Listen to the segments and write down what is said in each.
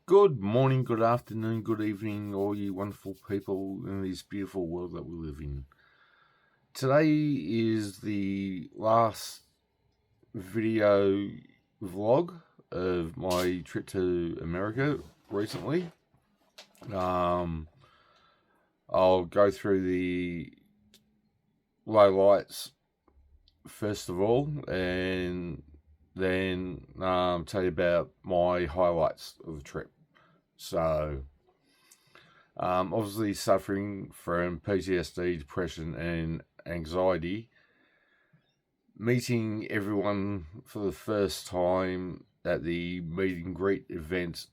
Good morning, good afternoon, good evening, all you wonderful people in this beautiful world that we live in. Today is the last video vlog of my trip to America recently. I'll go through the lowlights first of all, and then tell you about my highlights of the trip. So, obviously suffering from PTSD, depression, and anxiety. Meeting everyone for the first time at the meet and greet event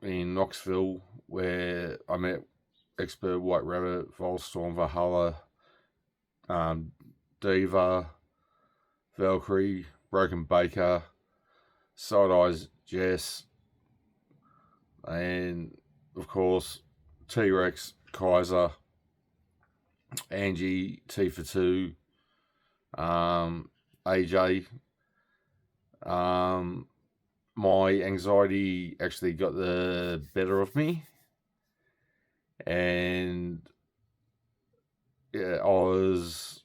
in Knoxville, where I met Expert White Rabbit, Volstorm, Valhalla, Diva, Valkyrie, Broken Baker, Side Eyes Jess, and of course T-Rex, Kaiser, Angie, T for two, AJ. My anxiety actually got the better of me, and yeah, I was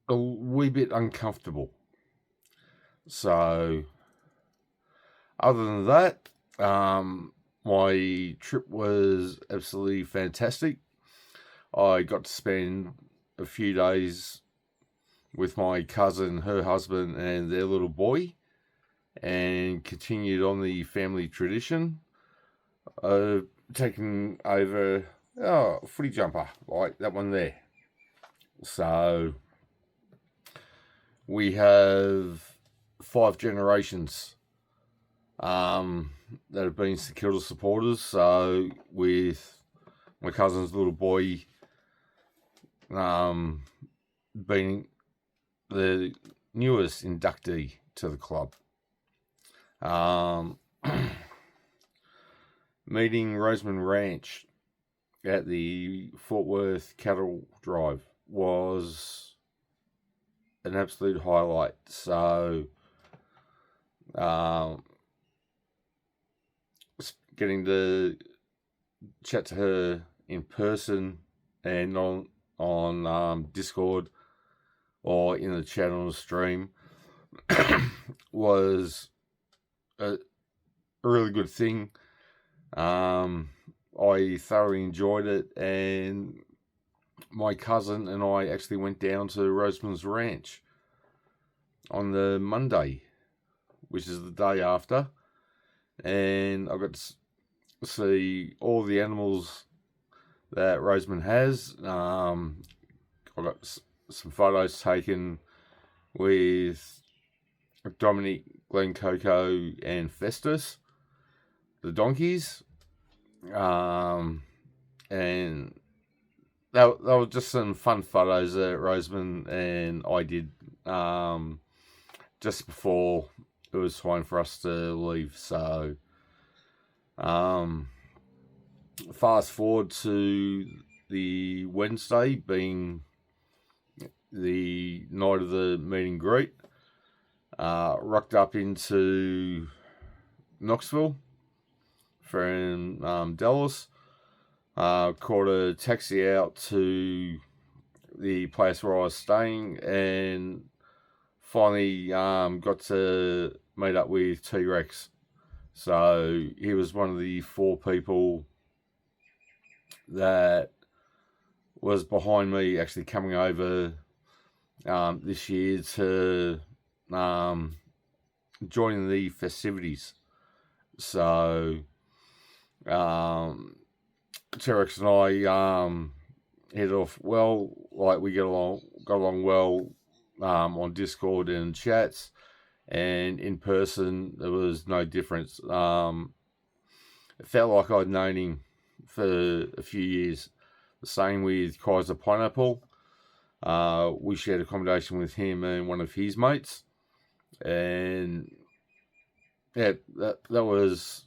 a wee bit uncomfortable. So, other than that, my trip was absolutely fantastic. I got to spend a few days with my cousin, her husband, and their little boy, and continued on the family tradition of taking over a footy jumper like that one there. So we have 5 generations that have been St Kilda supporters. So with my cousin's little boy being the newest inductee to the club. Meeting Roseman Ranch at the Fort Worth Cattle Drive was an absolute highlight. So, getting to chat to her in person and on Discord or in the chat on the stream was a really good thing. I thoroughly enjoyed it, and my cousin and I actually went down to Roseman's Ranch on the Monday, which is the day after, and I got to see all the animals that Roseman has. I got some photos taken with Dominic, Glen Coco, and Festus, the donkeys. And that were just some fun photos that Roseman and I did just before it was time for us to leave. So, fast forward to the Wednesday being the night of the meet and greet. Rocked up into Knoxville from Dallas. Caught a taxi out to the place where I was staying, and finally got to meet up with T-Rex. So he was one of the 4 people that was behind me actually coming over this year to join the festivities. So T-Rex and I hit off well. Like, we got along well on Discord and chats, and in person there was no difference. It felt like I'd known him for a few years. The same with Kaiser Pineapple. We shared accommodation with him and one of his mates, and yeah, that was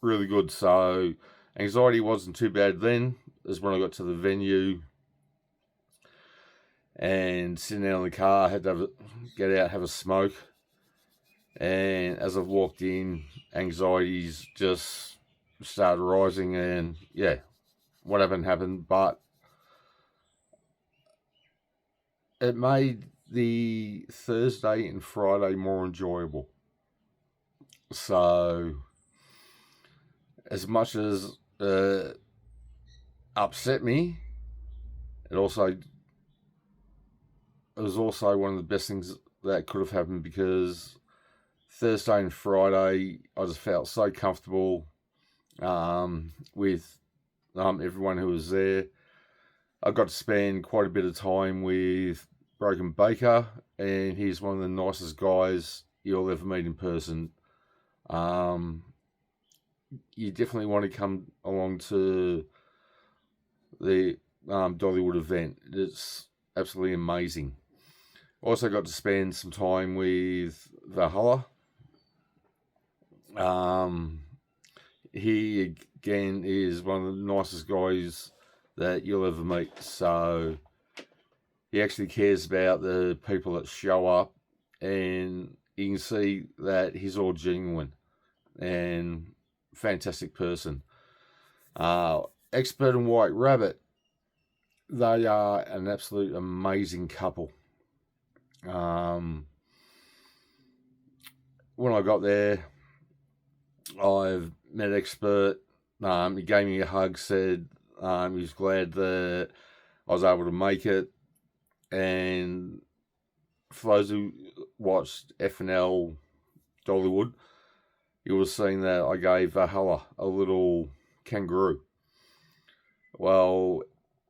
really good. So anxiety wasn't too bad then, as when I got to the venue and sitting out in the car, I had to get out, have a smoke, And as I've walked in, anxieties just started rising, and yeah, what happened, but it made the Thursday and Friday more enjoyable. So, as much as upset me, it was also one of the best things that could have happened, because Thursday and Friday I just felt so comfortable with everyone who was there. I got to spend quite a bit of time with Broken Baker, and he's one of the nicest guys you'll ever meet in person. You definitely want to come along to the Dollywood event. It's absolutely amazing. Also got to spend some time with Valhalla. He again is one of the nicest guys that you'll ever meet. So he actually cares about the people that show up, and you can see that he's all genuine and fantastic person. Expert and White Rabbit, they are an absolute amazing couple. When I got there, I've met Expert. He gave me a hug, said he was glad that I was able to make it. And for those who watched FNL Dollywood, you will have seen that I gave Valhalla a little kangaroo. Well,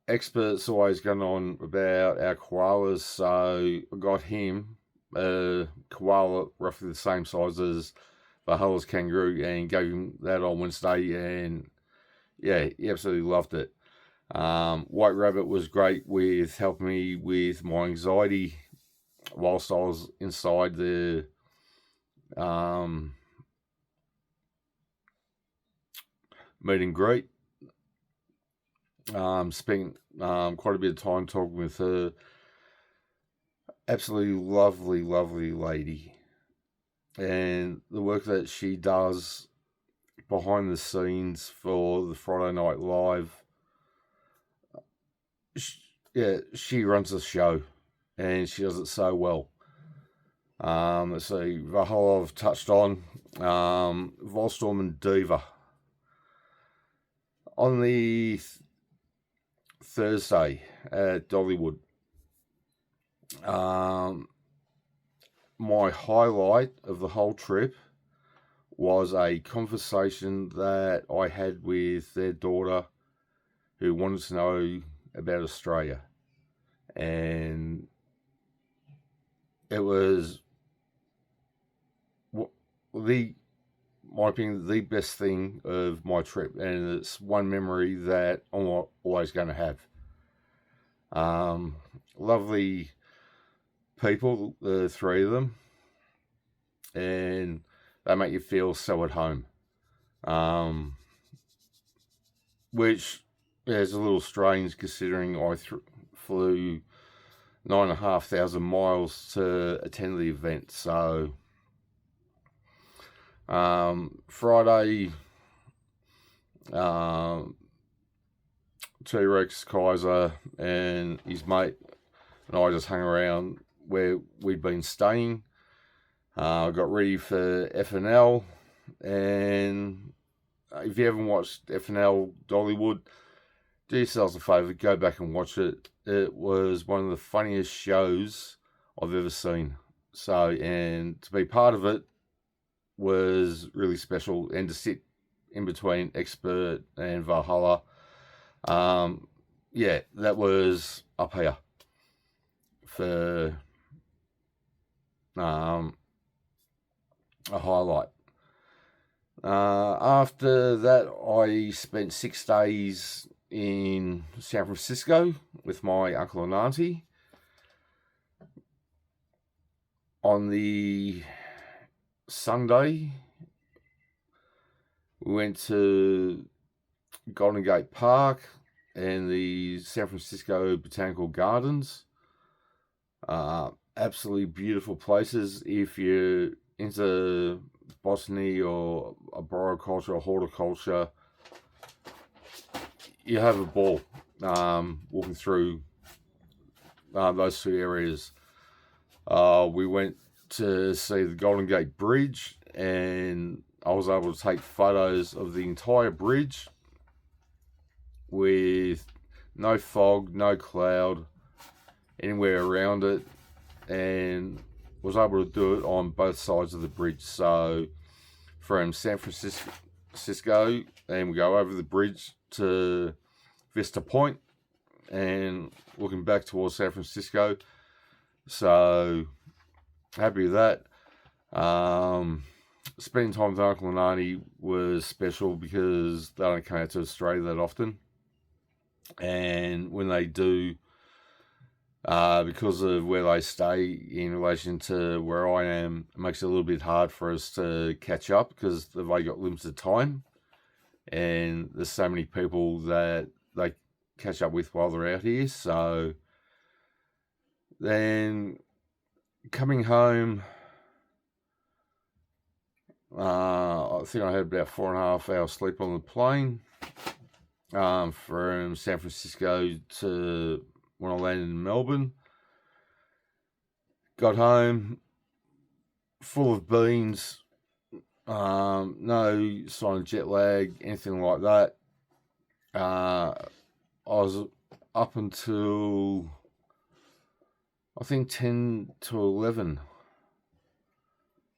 Expert's always going on about our koalas, so I got him a koala roughly the same size as Valhalla's kangaroo, and gave him that on Wednesday, and yeah, he absolutely loved it. White Rabbit was great with helping me with my anxiety whilst I was inside the meet and greet. Spent quite a bit of time talking with her. Absolutely lovely, lovely lady. And the work that she does behind the scenes for the Friday Night Live, she runs the show, and she does it so well. Let's see, Valhalla I've touched on. Volstorm and Diva. On the Thursday at Dollywood, my highlight of the whole trip was a conversation that I had with their daughter, who wanted to know about Australia. And it was, my opinion, the best thing of my trip, and it's one memory that I'm always going to have. Lovely people, the three of them, and they make you feel so at home. Which is a little strange, considering I flew 9,500 miles to attend the event. So Friday, T-Rex, Kaiser, and his mate and I just hung around where we'd been staying. I got ready for FNL, and if you haven't watched FNL Dollywood, do yourselves a favour, go back and watch it. It was one of the funniest shows I've ever seen. So, and to be part of it was really special, and to sit in between Expert and Valhalla, yeah, that was up here for a highlight. After that, I spent 6 days in San Francisco with my uncle and auntie. On the Sunday, we went to Golden Gate Park and the San Francisco Botanical Gardens. Absolutely beautiful places. If you're into botany or arboriculture or horticulture, you have a ball walking through those two areas. We went to see the Golden Gate Bridge, and I was able to take photos of the entire bridge with no fog, no cloud anywhere around it, and was able to do it on both sides of the bridge. So from San Francisco, and we go over the bridge to Vista Point, and looking back towards San Francisco. So happy with that. Spending time with Uncle and Auntie was special because they don't come out to Australia that often, and when they do, because of where they stay in relation to where I am, it makes it a little bit hard for us to catch up because they've only got limited time, and there's so many people that they catch up with while they're out here. So then coming home, I think I had about 4.5 hours sleep on the plane from San Francisco to when I landed in Melbourne. Got home full of beans, no sign of jet lag, anything like that. I was up until I think 10 to 11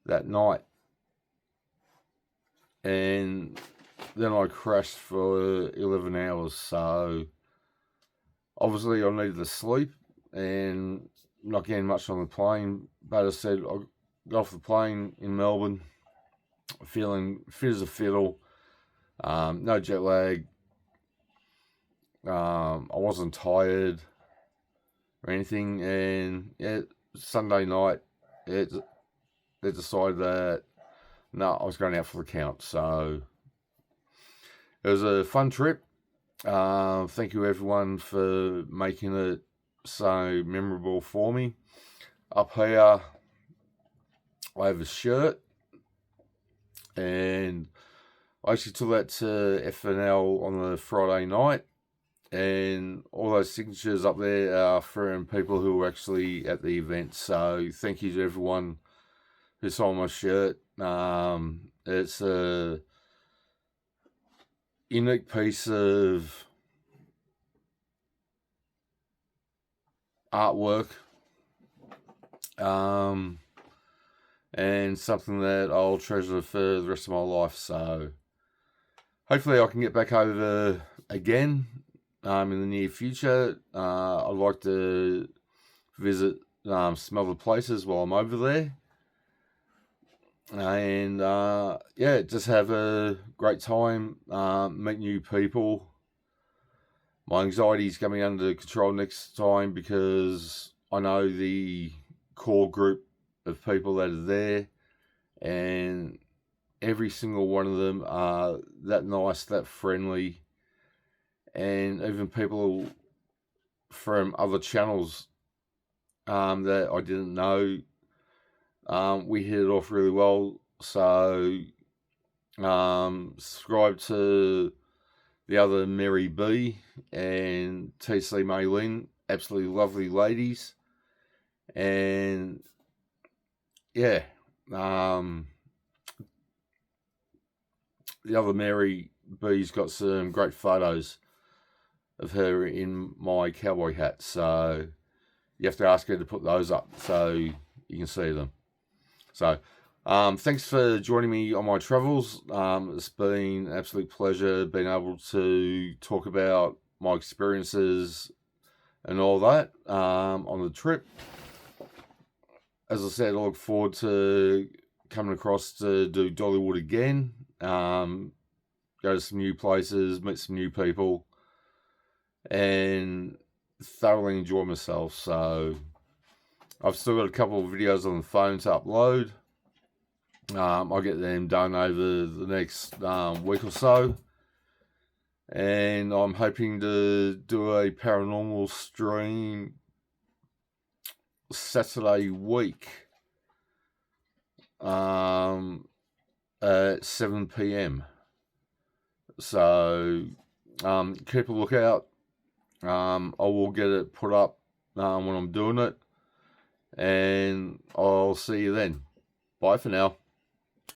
that night, and then I crashed for 11 hours. So obviously I needed to sleep and not getting much on the plane. But I said I got off the plane in Melbourne feeling fit as a fiddle, no jet lag. I wasn't tired or anything, and Sunday night they decided that no, I was going out for the count. So it was a fun trip. Thank you everyone for making it so memorable for me. Up here I have a shirt, and I actually took that to FNL on the Friday night, and all those signatures up there are from people who were actually at the event. So thank you to everyone who saw my shirt. It's a unique piece of artwork, and something that I'll treasure for the rest of my life. So hopefully I can get back over again in the near future. I'd like to visit some other places while I'm over there, and just have a great time, meet new people. My anxiety is coming under control next time because I know the core group of people that are there, and every single one of them are that nice, that friendly, and even people from other channels that I didn't know, we hit it off really well. So subscribe to the other Mary B and TC Maylin, absolutely lovely ladies. And the other Mary B's got some great photos of her in my cowboy hat, so you have to ask her to put those up so you can see them. So thanks for joining me on my travels. It's been an absolute pleasure being able to talk about my experiences and all that on the trip. As I said, I look forward to coming across to do Dollywood again, go to some new places, meet some new people, and thoroughly enjoy myself. So I've still got a couple of videos on the phone to upload. I'll get them done over the next week or so, and I'm hoping to do a paranormal stream Saturday week. at 7 p.m. So keep a lookout. I will get it put up when I'm doing it, and I'll see you then. Bye for now.